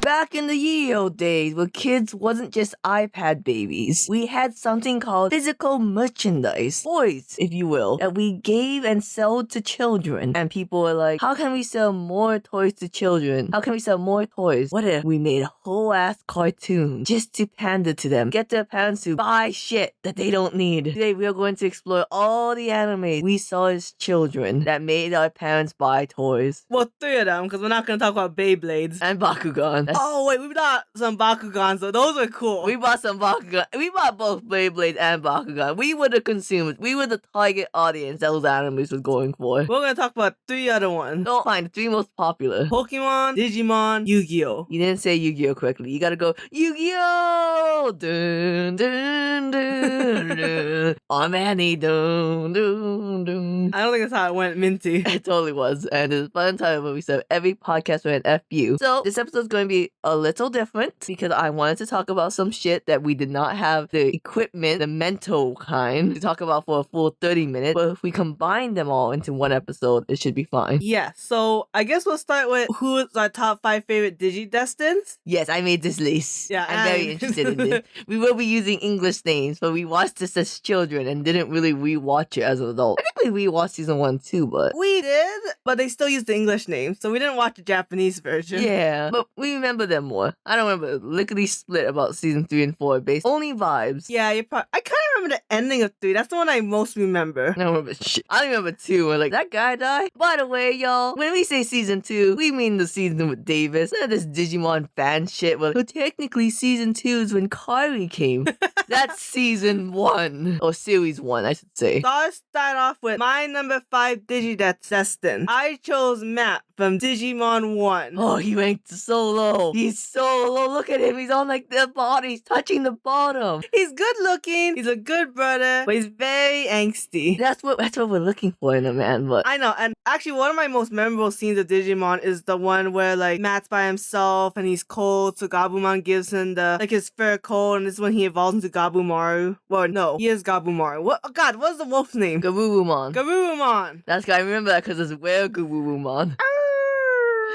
Back in the ye old days, where kids wasn't just iPad babies, we had something called physical merchandise, toys, if you will, that we gave and sold to children. And people were like, how can we sell more toys to children? How can we sell more toys? What if we made a whole ass cartoon just to pander to them, get their parents to buy shit that they don't need? Today we are going to explore all the anime we saw as children that made our parents buy toys. Well, 3 of them, because we're not going to talk about Beyblades. And Bakugan. Oh, wait, we bought some Bakugans, so those are cool. We bought some Bakugan. We bought both Beyblade and Bakugan. We were the consumers. We were the target audience that those animes was going for. We're going to talk about 3 other ones. No, fine. The 3 most popular. Pokemon, Digimon, Yu-Gi-Oh! You didn't say Yu-Gi-Oh! Correctly. You gotta go, Yu-Gi-Oh! Dun, dun, dun, dun. Oh, Manny, dun, dun, dun. I don't think that's how it went, Minty. It totally was. And it's FunUntitled, where we said every podcast with an FU. So this episode's going to be a little different because I wanted to talk about some shit that we did not have the equipment, the mental kind, to talk about for a full 30 minutes. But if we combine them all into one episode, it should be fine. Yeah, so I guess we'll start with who's our top 5 favorite Digidestins. Yes, I made this list. Yeah, I'm very interested in this. We will be using English names, but we watched this as children and didn't really rewatch it as an adult. I think we rewatched season 1 too, but... We did, but they still used the English name, so we didn't watch the Japanese version. Yeah, but we remember them more. I don't remember lickety split about season 3 and 4 based only vibes. Yeah, I kind of remember the ending of 3. That's the one I most remember. I don't remember shit. I remember 2 where like, that guy died? By the way, y'all, when we say season 2, we mean the season with Davis. None of this Digimon fan shit. Well, technically season 2 is when Kairi came. That's season 1. Or series 1, I should say. So I'll start off with my number 5 Digidestin. I chose Matt from Digimon 1. Oh, he ranked so low. He's so low. Look at him. He's on like the bottom. He's touching the bottom. He's good looking. He's a good brother, but he's very angsty. That's what we're looking for in a man. But I know. And actually, one of my most memorable scenes of Digimon is the one where like Matt's by himself and he's cold, so Gabumon gives him his fur coat, and this is when he evolves into Gabumaru. Well, no, he is Gabumaru. What? Oh God, what's the wolf's name? Garurumon. Garurumon. I remember that because it's where Garurumon.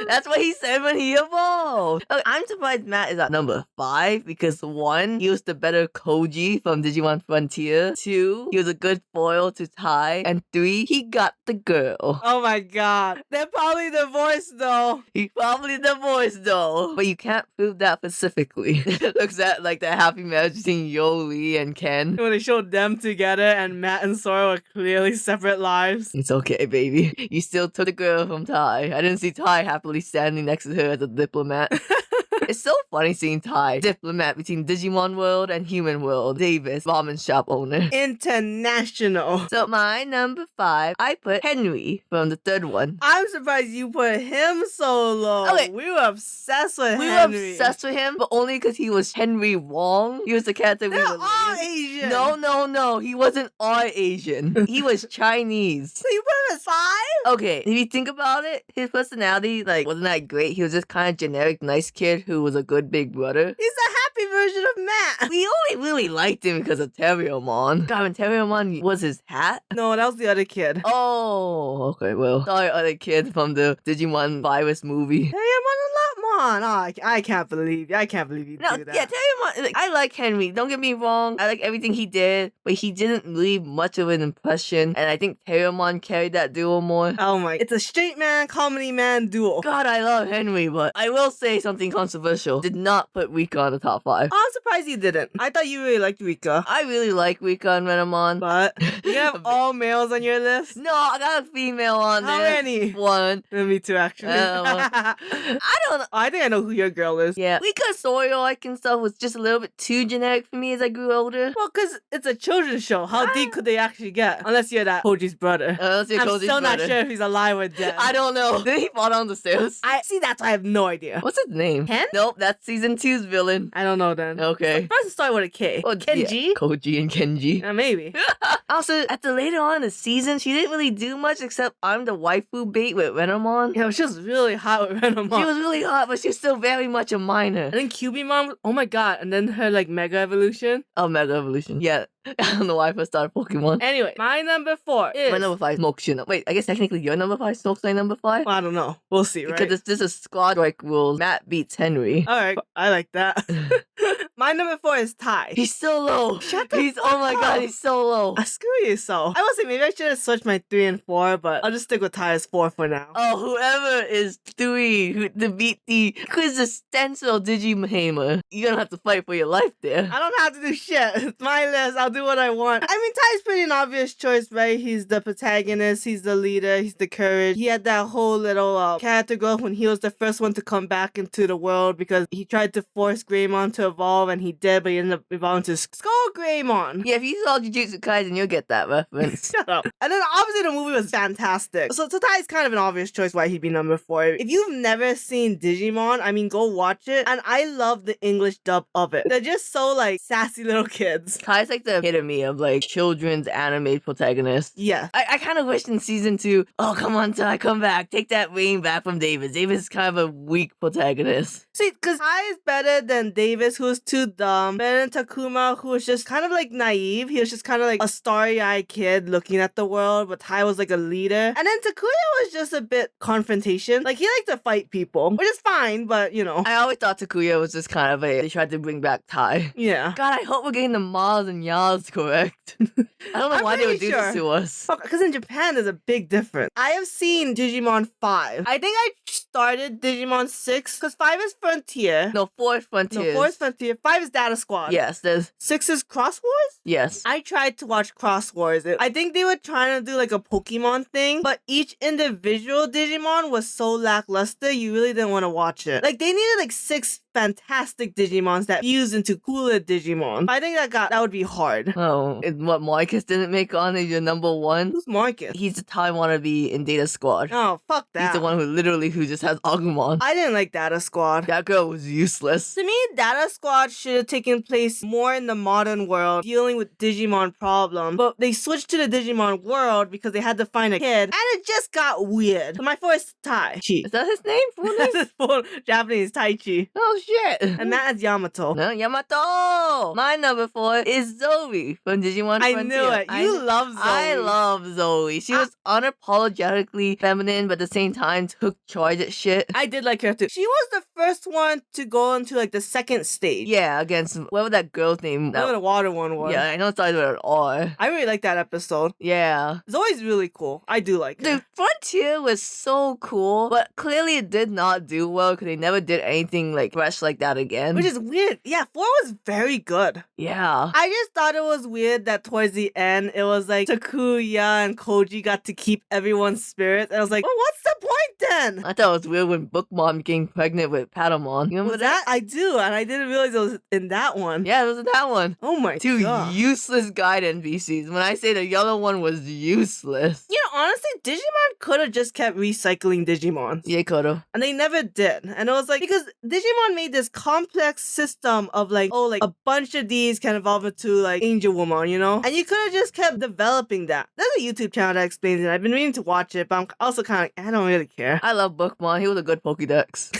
That's what he said when he evolved. Okay, I'm surprised Matt is at number 5 because 1, he was the better Koji from Digimon Frontier. 2, he was a good foil to Tai. And 3, he got the girl. Oh my God. They're probably divorced though. He probably divorced though. But you can't prove that specifically. It looks at like the happy marriage between Yoli and Ken. When they showed them together and Matt and Sora were clearly separate lives. It's okay, baby. You still took the girl from Tai. I didn't see Tai happily standing next to her as a diplomat. It's so funny seeing Tai, diplomat between Digimon world and human world. Davis, ramen shop owner. International. So my number 5, I put Henry from the 3rd one. I'm surprised you put him so low. Okay. We were obsessed with We Henry. were obsessed with him, but only because he was Henry Wong. He was the character we They're were all Asian. No. He wasn't all Asian. He was Chinese. So you put him at 5? Okay, if you think about it, his personality, like, wasn't that great. He was just kind of generic, nice kid who was a good big brother. He's the happy version of Matt. We only really liked him because of Terriermon. God, when Terriermon was his hat? No, that was the other kid. Oh, okay, well, sorry, other kid from the Digimon virus movie. Hey, I'm on a lot, man. Oh, I can't believe you. I can't believe you No, do that. yeah, Terriermon, like, I like Henry. Don't get me wrong. I like everything he did, but he didn't leave much of an impression. And I think Terriermon carried that duo more. Oh my. It's a straight man, comedy man duo. God, I love Henry, but I will say something controversial. Did not put Rika on the top 5. I'm surprised you didn't. I thought you really liked Rika. I really like Rika and Renamon. But you have all males on your list? No, I got a female on How there. many? 1. Me too, actually. I don't know. I think I know who your girl is. Yeah, Rika Sawyer like and stuff was just a little bit too generic for me as I grew older. Well, because it's a children's show. How deep could they actually get? Unless you're that Koji's brother. Let's see I'm Koji's still not brother. sure if he's alive or dead. I don't know. Did he fall down the stairs? I see. That's why I have no idea. What's his name? Ken? Nope, that's season 2's villain. I don't know then. Okay. First start with a K. Well, Kenji? yeah, Koji and Kenji. Maybe. Also, at the later on in the season, she didn't really do much except I'm the waifu bait with Renamon. Yeah, she was really hot with Renamon. She was really hot, but she was still very much a minor. And then Cubimon, oh my god, and then her like Mega Evolution. Oh, Mega Evolution. Yeah. I don't know why I first started Pokemon. Anyway, my number 4 is... My number 5 Smoke Shino. Wait, I guess technically your number 5 Smoke's my number 5? Well, I don't know. We'll see, right? Because this is squad strike rules. Matt beats Henry. Alright, I like that. My number 4 is Ty. He's so low. Shut the He's, oh my god, he's so low. Screw you, so. I will say maybe I should have switched my 3 and 4, but I'll just stick with Ty as 4 for now. Oh, whoever is 3 who to beat the quintessential Digihamer, you're gonna have to fight for your life there. I don't have to do shit. It's my list. I'll do what I want. I mean, Ty's pretty an obvious choice, right? He's the protagonist. He's the leader. He's the courage. He had that whole little character growth when he was the first one to come back into the world because he tried to force Greymon to evolve, and he did, but he ended up evolving to Skull Greymon. Yeah, if you saw Jujutsu Kaisen, you'll get that reference. Shut up. And then obviously the movie was fantastic. So Ty's kind of an obvious choice why he'd be number 4. If you've never seen Digimon, I mean, go watch it. And I love the English dub of it. They're just so like sassy little kids. Kai's like the epitome of like children's anime protagonist. Yeah. I kind of wish in season 2, oh come on Tai, come back, take that reign back from Davis. Davis is kind of a weak protagonist. See, because Tai is better than Davis, who was too dumb. Better than Takuma, who was just kind of like naive. He was just kind of like a starry-eyed kid looking at the world, but Tai was like a leader. And then Takuya was just a bit confrontation. Like, he liked to fight people, which is fine, but you know. I always thought Takuya was just kind of they tried to bring back Tai. Yeah. God, I hope we're getting the Mars and Yas correct. I don't know why they would do this to us. Because in Japan, there's a big difference. I have seen Digimon 5. I think I started Digimon 6, because 5 is Frontier. No, 4 is Frontier. No, 4 is Frontier. 5 is Data Squad. Yes, there's... 6 is Cross Wars? Yes. I tried to watch Cross Wars. I think they were trying to do like a Pokemon thing, but each individual Digimon was so lackluster, you really didn't want to watch it. Like, they needed like 6 fantastic Digimons that fused into cooler Digimon. I think that would be hard. Oh, and what Marcus didn't make on is your number 1? Who's Marcus? He's the Tai wannabe in Data Squad. Oh, fuck that. He's the one who just has Agumon. I didn't like Data Squad. That girl was useless. To me, Data Squad should have taken place more in the modern world, dealing with Digimon problems. But they switched to the Digimon world because they had to find a kid, and it just got weird. So my first Tai. Chi. Is that his name? That's his full Japanese Taichi. Oh shit. And that is Yamato. No, Yamato! My number 4 is Zoe from Digimon Frontier. I knew it. You love Zoe. I love Zoe. She was unapologetically feminine, but at the same time took charge at shit. I did like her too. She was the first one to go into like the second stage. Yeah, against whatever that girl's name. Whatever the water one was. Yeah, I know it started with an R. I really like that episode. Yeah. Zoe's really cool. I do like her. The Frontier was so cool, but clearly it did not do well because they never did anything like fresh like that again. Which is weird. Yeah, 4 was very good. Yeah. I just thought it was weird that towards the end, it was like Takuya and Koji got to keep everyone's spirits. And I was like, well, what's the point then? I thought it was weird when Bookmom getting pregnant with Patamon. You remember Was that? I do, and I didn't realize it was in that one. Yeah, it was in that one. Oh my Two god. useless guide NPCs. When I say the yellow one was useless. You know, honestly, Digimon could have just kept recycling Digimon. Yeah, could've. And they never did. And it was like, because Digimon made this complex system of like, oh, like a bunch of these can evolve into like Angel Woman, you know? And you could have just kept developing that. There's a YouTube channel that explains it. I've been meaning to watch it, but I'm also kind of, I don't really care. I love Bookmon. He was a good Pokédex.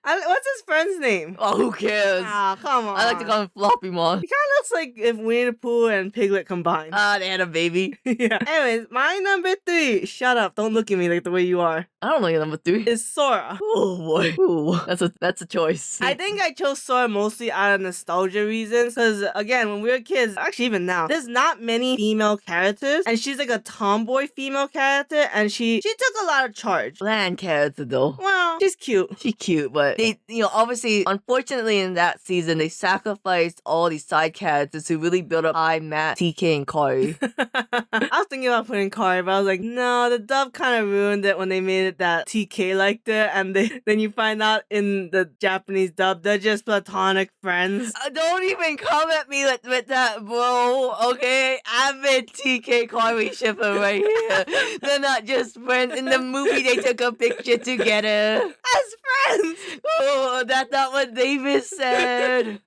What's his friend's name? Oh, who cares? Ah, come on. I like to call him Floppymon. He kind of looks like if Winnie the Pooh and Piglet combined. Ah, they had a baby. Yeah. Anyways, my number 3. Shut up. Don't look at me like the way you are. I don't know your number 3. Is Sora. Oh boy. Ooh, that's a choice. I think I chose Sora mostly out of nostalgia reasons. Because again, when we were kids, actually even now, there's not many female characters. And she's like a tomboy female character. And she took a lot of charge. Bland character though. Well, she's cute. She's cute, but they, obviously, unfortunately in that season, they sacrificed all these side characters to really build up Hi, Matt, TK, and Kari. I was thinking about putting Kari, but I was like, no, the dub kind of ruined it when they made it that TK liked it, and then you find out in the Japanese dub, they're just platonic friends. Don't even come at me with that, bro, okay? Avid TK Kari shipper right here. They're not just friends. In the movie, they took a picture together. As friends! Oh, that's not what Davis said.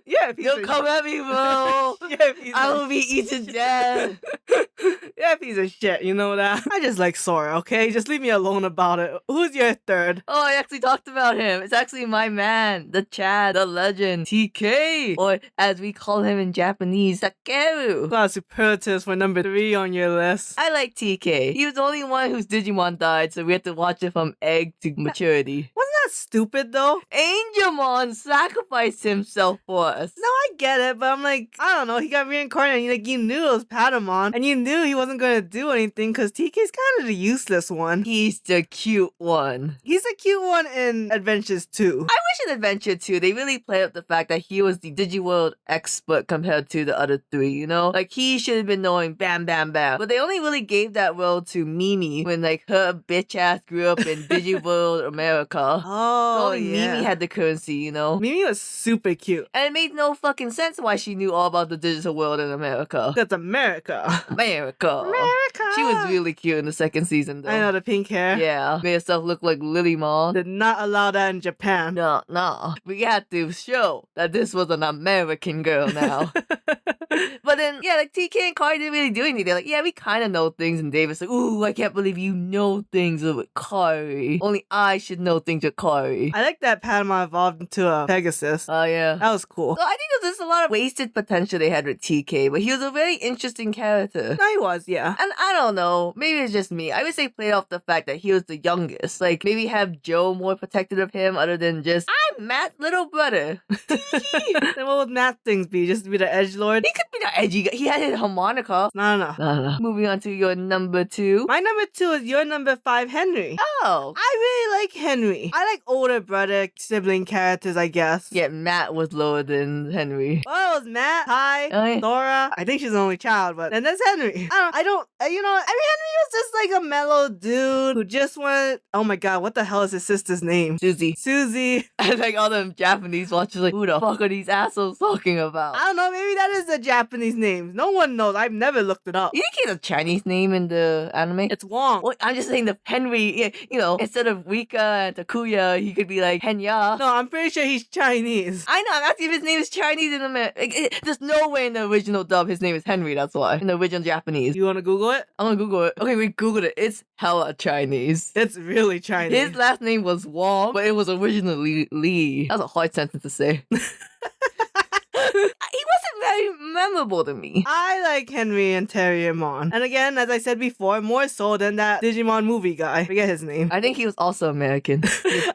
Yeah, Don't come at me, bro. Yeah, I will beat you to death. Yeah, piece of shit. shit, you know that? I just like Sora, okay? Just leave me alone about it. Who's your third? Oh, I actually talked about him. It's actually my man, the Chad, the legend, TK, or as we call him in Japanese, Takeru. A lot of superlatives for number 3 on your list. I like TK. He was the only one whose Digimon died, so we had to watch it from egg to maturity. Wasn't that stupid though? Angelmon sacrificed himself for us. No, I get it, but I'm like, I don't know, he got reincarnated, like, you knew it was Patamon, and you knew he wasn't gonna do anything, because TK's kind of the useless one. He's the cute one. He's a cute one in Adventures 2. I wish in Adventure 2, they really played up the fact that he was the Digiworld expert compared to the other 3, you know? Like, he should have been knowing bam, bam, bam. But they only really gave that role to Mimi when, like, her bitch ass grew up in Digiworld America. Oh, Only yeah. Mimi had the currency, you know? Mimi was super cute. And it made no fucking sense why she knew all about the digital world in America. That's America. America. America. She was really cute in the second season, though. I know, the pink hair. Yeah. Made herself look like Lily Mall. Did not allow that in Japan. No. We had to show that this was an American girl now. But then, yeah, like TK and Kari didn't really do anything. They're like, yeah, we kind of know things. And David's like, ooh, I can't believe you know things with Kari. Only I should know things with Kari. I like that Patamon evolved into a Pegasus. Oh, yeah. That was cool. So I think there's a lot of wasted potential they had with TK, but he was a very interesting character. No, he was, yeah. And I don't know, maybe it's just me. I would say played off the fact that he was the youngest. Like, maybe have Joe more protective of him other than just, I'm Matt's little brother. Then what would Matt things be? Just to be the edgelord? He could be the edgy guy. He had his harmonica. No. Moving on to your number 2. My number 2 is your number 5, Henry. Oh. I really like Henry. I like older brother sibling characters, I guess. Yeah, Matt was lower than Henry. Oh, it was Matt, Ty, Oh, yeah. Dora. I think she's the only child, but then there's Henry. I don't, you know, I mean, Henry was just like a mellow dude who just wanted, oh my god, what the hell is his sister's name? Susie. Susie. And like all them Japanese watchers like, who the fuck are these assholes talking about? I don't know, maybe that is a Japanese name. No one knows. I've never looked it up. You think he's a Chinese name in the anime? It's Wong. Well, I'm just saying the Henry, yeah, you know, instead of Rika and Takuya, he could be like Henya. No, I'm pretty sure he's Chinese. I know, I'm asking if his name is Chinese in America. There's no way in the original dub his name is Henry, that's why. In the original Japanese. You want to Google it? I'm gonna Google it. Okay, we Googled it. It's hella Chinese. It's really Chinese. His last name was Wong, but it was originally Lee. That was a hard sentence to say. He wasn't very memorable to me. I like Henry and Terriermon. And again, as I said before, more so than that Digimon movie guy. I forget his name. I think he was also American.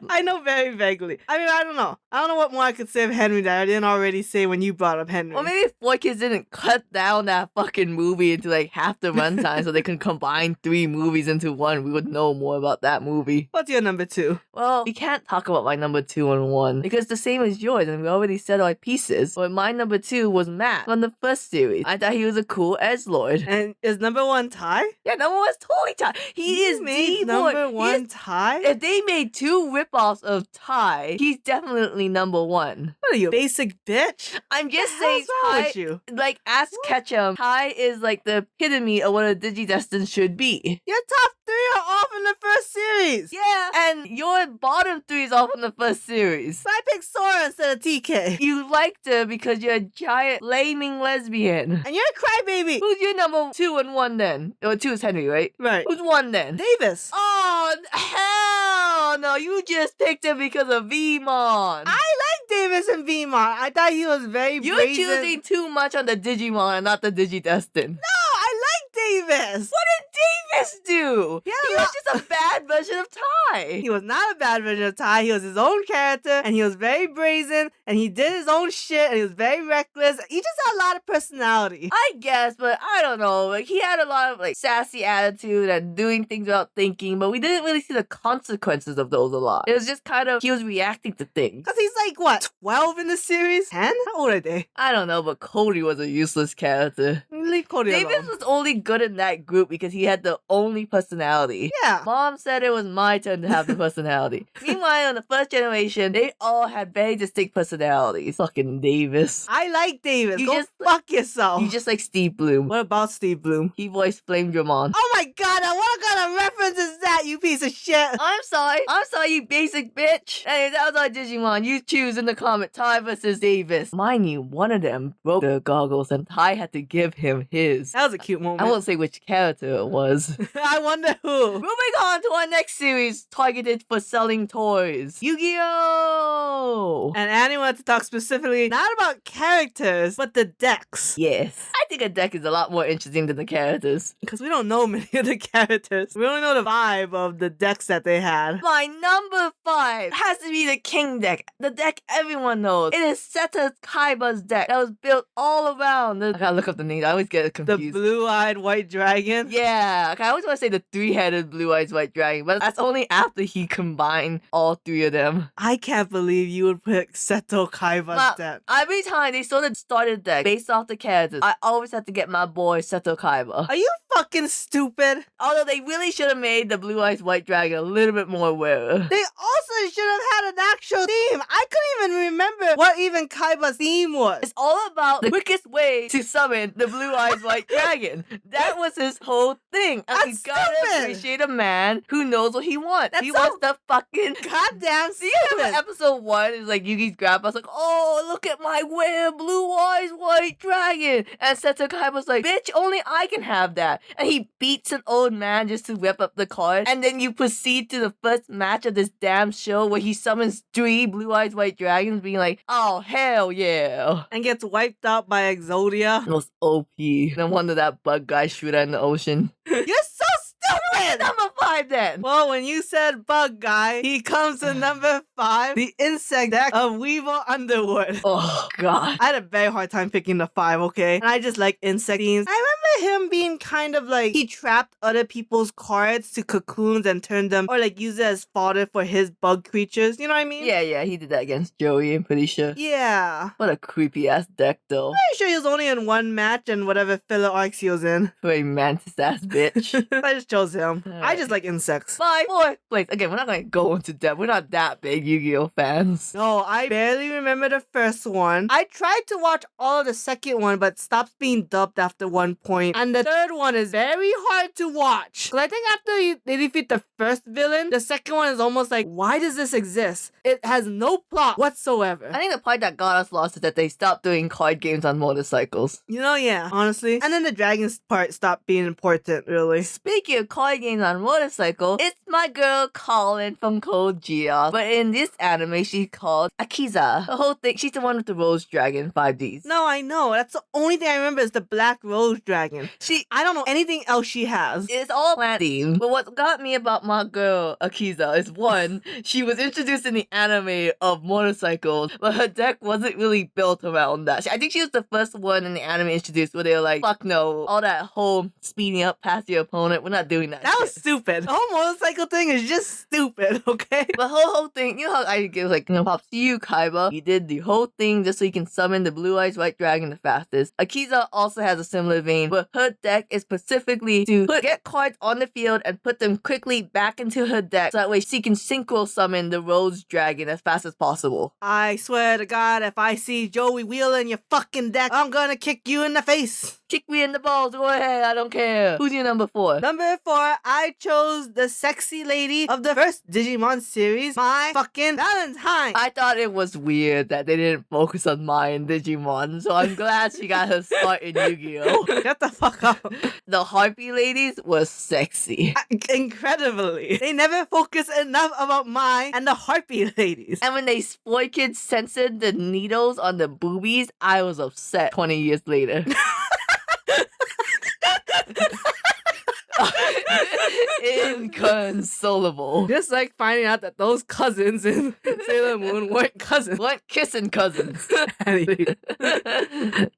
I know very vaguely. I mean, I don't know. I don't know what more I could say of Henry that I didn't already say when you brought up Henry. Well, maybe if 4Kids didn't cut down that fucking movie into like half the runtime so they can combine 3 movies into one, we would know more about that movie. What's your number 2? Well, we can't talk about my number 2 on 1 because the same as yours and we already said our pieces. But my number 2 was Matt from the first series. I thought he was a cool edgelord. And is number 1 Ty? Yeah, number 1's totally Ty. He is made the number boy. 1 Ty? If they made 2 ripoffs of Ty, he's definitely number 1. What are you, basic bitch? I'm just What the saying, hell's wrong Ty, with you? like, ask Ketchum, Ty is like the epitome of what a Digidestined should be. Your top 3 are off in the first series. Yeah, and your bottom 3 is all from the first series. So I picked Sora instead of TK. You liked her because you're a giant flaming lesbian. And you're a crybaby. Who's your number 2 and 1 then? Oh, 2 is Henry, right? Right. Who's 1 then? Davis. Oh, hell no. You just picked him because of Vmon. I like Davis and Vmon. I thought he was very You're brazen. choosing too much on the Digimon and not the Digidestined. No, I like Davis. What did Davis do? Yeah, He was just a bad version of Ty. He was not a bad version of Ty. He was his own character, and he was very brazen, and he did his own shit, and he was very reckless. He just had a lot of personality. I guess, but I don't know. Like, he had a lot of like sassy attitude and doing things without thinking, but we didn't really see the consequences of those a lot. It was just kind of he was reacting to things. Because he's like, what, 12 in the series? 10? How old are they? I don't know, but Cody was a useless character. Leave Cody Davis alone. was only good in that group because he had the only personality. Yeah. Mom said it was my turn to have the personality. Meanwhile, in the first generation, they all had very distinct personalities. Fucking Davis. I like Davis. You Go just- fuck yourself. You just like Steve Bloom. What about Steve Bloom? He voiced Flame Dramon. Oh my god, now what kind of reference is that, you piece of shit? I'm sorry, all, you basic bitch. Anyway, that was our Digimon. You choose in the comment. Ty versus Davis. Mind you, one of them broke the goggles and Ty had to give him his. That was a cute moment. I won't say which character it was. I wonder who. Moving on to our next series, targeted for selling toys. Yu-Gi-Oh! And Annie wanted to talk specifically not about characters, but the decks. Yes. I think a deck is a lot more interesting than the characters. Because we don't know many of the characters. We only know the vibe of the decks that they had. My number 5 has to be the King deck. The deck everyone knows. It is Seta Kaiba's deck that was built all around. I gotta look up the name. I always get it The confused. blue-eyed white dragon. Yeah, okay, I always want to say the 3-headed blue-eyed white dragon, but that's only after he combined all 3 of them. I can't believe you would pick Seto Kaiba's deck. Every time they sort of started deck based off the characters, I always have to get my boy Seto Kaiba. Are you fucking stupid? Although they really should have made the blue-eyed white dragon a little bit more rarer. They also should have had an actual theme. I couldn't even remember what even Kaiba's theme was. It's all about the quickest way to summon the blue-eyed white dragon. That was his whole thing. And we That's gotta stupid. appreciate a man who knows what he wants. That's He so wants the fucking... Goddamn See, you remember stupid. episode 1 is like Yugi's grandpa's like, oh, look at my rare blue-eyed white dragon. And Seto Kaiba's like, bitch, only I can have that. And he beats an old man just to rip up the card. And then you proceed to the first match of this damn show where he summons 3 blue-eyed white dragons being like, oh, hell yeah. And gets wiped out by Exodia. It was OP. No wonder that bug guy shoot out in the ocean. You're so stupid! Number 5 then. Well, when you said bug guy, he comes to number 5, the insect deck of Weevil Underwood. Oh, God. I had a very hard time picking the 5, okay? And I just like insect themes. I remember him being kind of like, he trapped other people's cards to cocoons and turned them, or like use it as fodder for his bug creatures. You know what I mean? Yeah, he did that against Joey, I'm pretty sure. Yeah. What a creepy-ass deck, though. Pretty sure he was only in one match and whatever filler arcs he was in. For a mantis-ass bitch. I just chose him. I Alright. just like insects. 4th place. Again, we're not going to go into depth. We're not that big Yu-Gi-Oh fans. No, I barely remember the first one. I tried to watch all of the second one, but stopped being dubbed after one point. And the third one is very hard to watch. Because I think after they defeat the first villain, the second one is almost like, why does this exist? It has no plot whatsoever. I think the part that got us lost is that they stopped doing card games on motorcycles. You know, yeah, honestly. And then the dragons part stopped being important, really. Speaking of card games on motorcycle, it's my girl Colin from Code Geass. But in this anime, she's called Akiza. The whole thing, she's the one with the Rose Dragon 5Ds. No, I know. That's the only thing I remember is the Black Rose Dragon. I don't know anything else she has. It's all plant themed. But what got me about my girl Akiza is one, she was introduced in the anime of motorcycles, but her deck wasn't really built around that. I think she was the first one in the anime introduced where they were like, fuck no, all that whole speeding up past your opponent, we're not doing that. That was shit. stupid. The whole motorcycle thing is just stupid, okay? But whole thing, you know how I give like, props to you, Kaiba. You did the whole thing just so you can summon the blue-eyed white dragon the fastest. Akiza also has a similar vein, but her deck is specifically to get cards on the field and put them quickly back into her deck, so that way she can synchro summon the Rose Dragon as fast as possible. I swear to God, if I see Joey Wheel in your fucking deck, I'm gonna kick you in the face. Kick me in the balls, go ahead, I don't care. Who's your number 4? Number 4, I chose the sexy lady of the first Digimon series, my fucking Valentine. I thought it was weird that they didn't focus on Mai and Digimon, so I'm glad she got her start in Yu-Gi-Oh! Shut the fuck up. The Harpy ladies was sexy. Incredibly. They never focus enough about Mai and the Harpy ladies. And when they spoiled kids censored the needles on the boobies, I was upset 20 years later. Inconsolable. Just like finding out that those cousins in Sailor Moon weren't cousins. Weren't kissing cousins. Alright.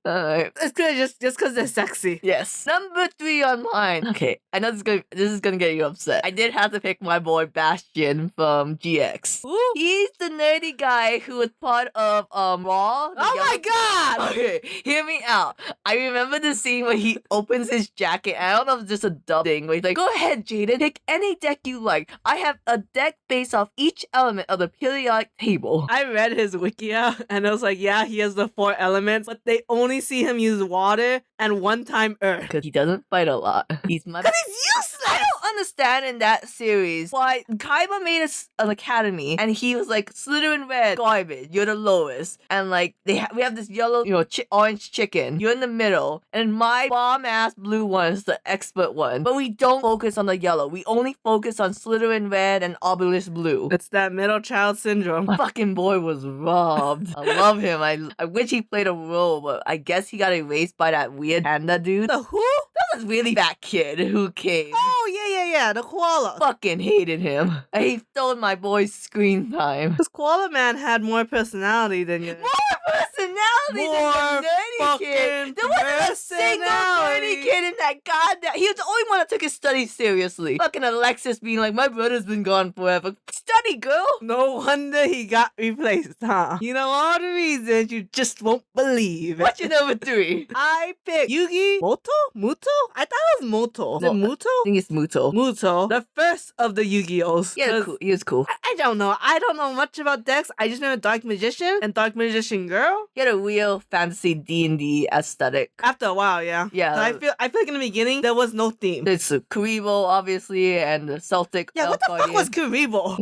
Alright. It's good just because they're sexy. Yes. Number 3 on mine. Okay, I know this is gonna get you upset. I did have to pick my boy Bastion from GX. Ooh. He's the nerdy guy who was part of Raw. Oh my god! Okay, hear me out. I remember the scene where he opens his jacket. I don't know if it's just a dumb thing where he's like, go ahead, Jaden, pick any deck you like. I have a deck based off each element of the periodic table. I read his Wikia and I was like, yeah, he has the 4 elements, but they only see him use water and one time earth. Because he doesn't fight a lot. He's my... Because he's useless! I don't understand in that series why Kaiba made an academy and he was like, Slytherin red, garbage, you're the lowest. And like, we have this yellow, orange chicken, you're in the middle. And my bomb-ass blue one is the expert one. But we don't focus on the yellow. We only focus on Slytherin red and Obelisk blue. It's that middle child syndrome. My fucking boy was robbed. I love him. I wish he played a role, but I guess he got erased by that weird panda dude. The who? That was really that kid who came. Oh, yeah, the koala. Fucking hated him. He stole my boy's screen time. This koala man had more personality than you. More personality than the nerdy kid. There wasn't a single nerdy kid in that goddamn. He was the only one that took his studies seriously. Fucking Alexis being like, my brother's been gone forever. Study, girl. No wonder he got replaced, huh? You know all the reasons you just won't believe it. What's your number 3? I picked Yugi Muto? I thought it was Moto. Is it Muto? I think it's Muto. Muto, the first of the Yu-Gi-Ohs. Yeah, cool. He was cool. I don't know. I don't know much about decks. I just know Dark Magician and Dark Magician Girl. He had a real fantasy D&D aesthetic. After a while, yeah. Yeah. So I feel like in the beginning there was no theme. There's Kuribo, obviously, and the Celtic. Yeah, what the fuck was Kuribo?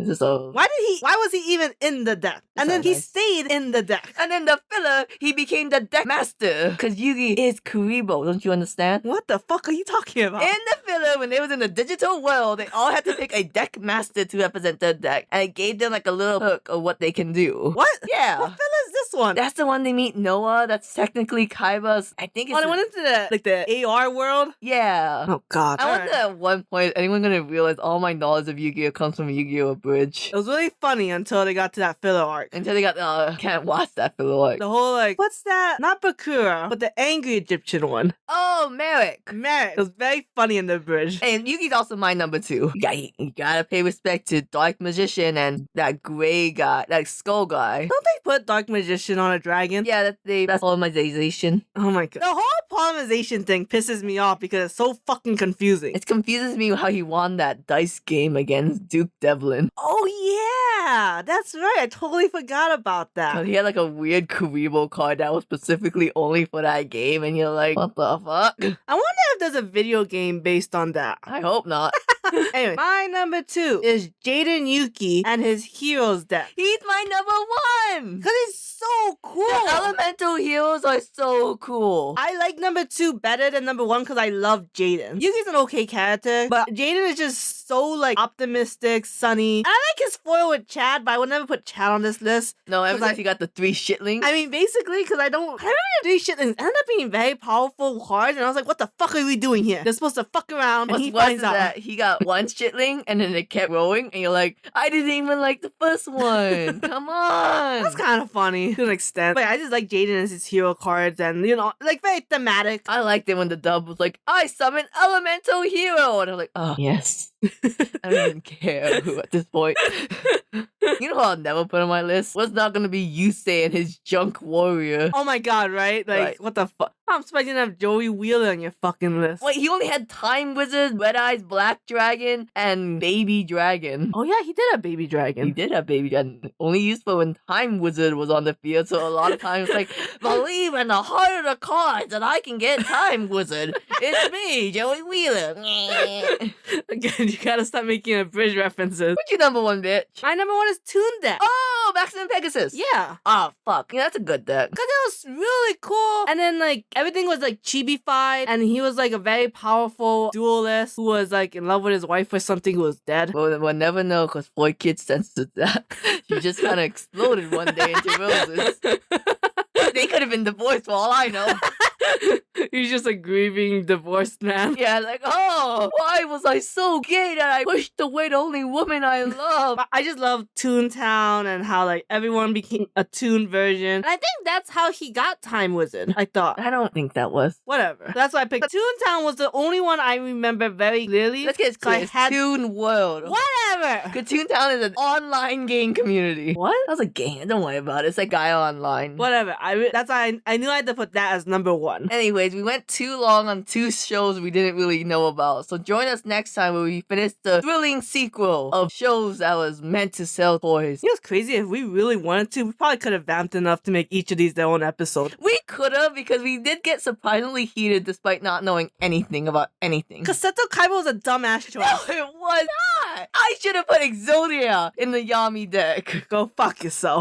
Why was he even in the deck? And then he stayed in the deck. And then the filler, he became the deck master. Because Yugi is Kuribo, don't you understand? What the fuck are you talking about? In the filler, when they was in the digital world, they all had to pick a deck master to represent their deck. And it gave them like a little hook of what they can do. What? Yeah. What filler is this one? That's the one they meet Noah. That's technically Kaiba's. I think it's. they went into the AR world? Yeah. Oh god. I wonder at one point anyone gonna realize all my knowledge of Yu-Gi-Oh comes from Yu-Gi-Oh! Abridged. It was really funny until they got to that filler arc. Until they got can't watch that filler arc. The whole what's that? Not Bakura, but the angry Egyptian one. Oh, Merrick. It was very funny in the bridge. And Yugi's also my number 2. You gotta pay respect to Dark Magician and that gray guy, that skull guy. Don't they put Dark Magician on a dragon? Yeah, that's polymerization. Oh my god. The whole polymerization thing pisses me off because it's so fucking confusing. It confuses me how he won that dice game against Duke Devlin. Oh yeah, that's right. I totally forgot about that. He had like a weird Kuribo card that was specifically only for that game, and you're like, what the fuck? I wonder if there's a video game based on that. I hope not. Anyway, my number 2 is Jaden Yuki and his heroes deck. He's my number 1! Because he's so cool! The elemental heroes are so cool. I like number 2 better than number 1 because I love Jaden. Yuki's an okay character, but Jaden is just so optimistic, sunny. And I like his foil with Chad, but I would never put Chad on this list. No, ever since he got the 3 shitlings. I mean, basically, because I remember the 3 shitlings ended up being very powerful cards, and I was like, what the fuck are we doing here? They're supposed to fuck around, and he finds out that he got 1 shitling, and then it kept rolling, and you're like, I didn't even like the first one. Come on. That's kind of funny to an extent. But I just like Jaden as his hero cards, and very thematic. I liked it when the dub was like, I summon elemental hero, and I'm like, oh yes. I don't even care who at this point. You know who I'll never put on my list? What's not gonna be Yusei and his junk warrior? Oh my god, right? What the fuck? I'm surprised you didn't have Joey Wheeler on your fucking list. Wait, he only had Time Wizard, Red Eyes Black Dragon, and Baby Dragon. Oh yeah, he did have Baby Dragon. He did have Baby Dragon. Only used for when Time Wizard was on the field, so a lot of times believe in the heart of the cards that I can get Time Wizard. It's me, Joey Wheeler. Again, you gotta stop making bridge references. What's your number 1, bitch? My number 1 is Toon Deck. Oh, Maximum Pegasus. Yeah. Oh, fuck. Yeah, that's a good deck. Because it was really cool. And then, everything was, chibi-fied. And he was, a very powerful duelist who was, in love with his wife or something who was dead. Well, we'll never know because 4 kids censored that. You just kind of exploded one day into roses. They could have been divorced for all I know. He's just a grieving divorced man. Yeah, why was I so gay that I pushed away the only woman I love? I just love Toontown and how everyone became a Toon version. And I think that's how he got Time Wizard, I thought. I don't think that was. Whatever. That's why I picked. Toontown was the only one I remember very clearly. Let's get clear. Toon World. Whatever. Whatever. Cartoon Town is an online game community. What? That was a game. Don't worry about it. It's like Gaia Online. Whatever. That's why I knew I had to put that as number 1. Anyways, we went too long on 2 shows we didn't really know about. So join us next time where we finish the thrilling sequel of shows that was meant to sell toys. You know what's crazy? If we really wanted to, we probably could have vamped enough to make each of these their own episode. We could have, because we did get surprisingly heated despite not knowing anything about anything. Because Seto Kaiba was a dumbass choice. No, it was not! I should have put Exodia in the Yami deck. Go fuck yourself.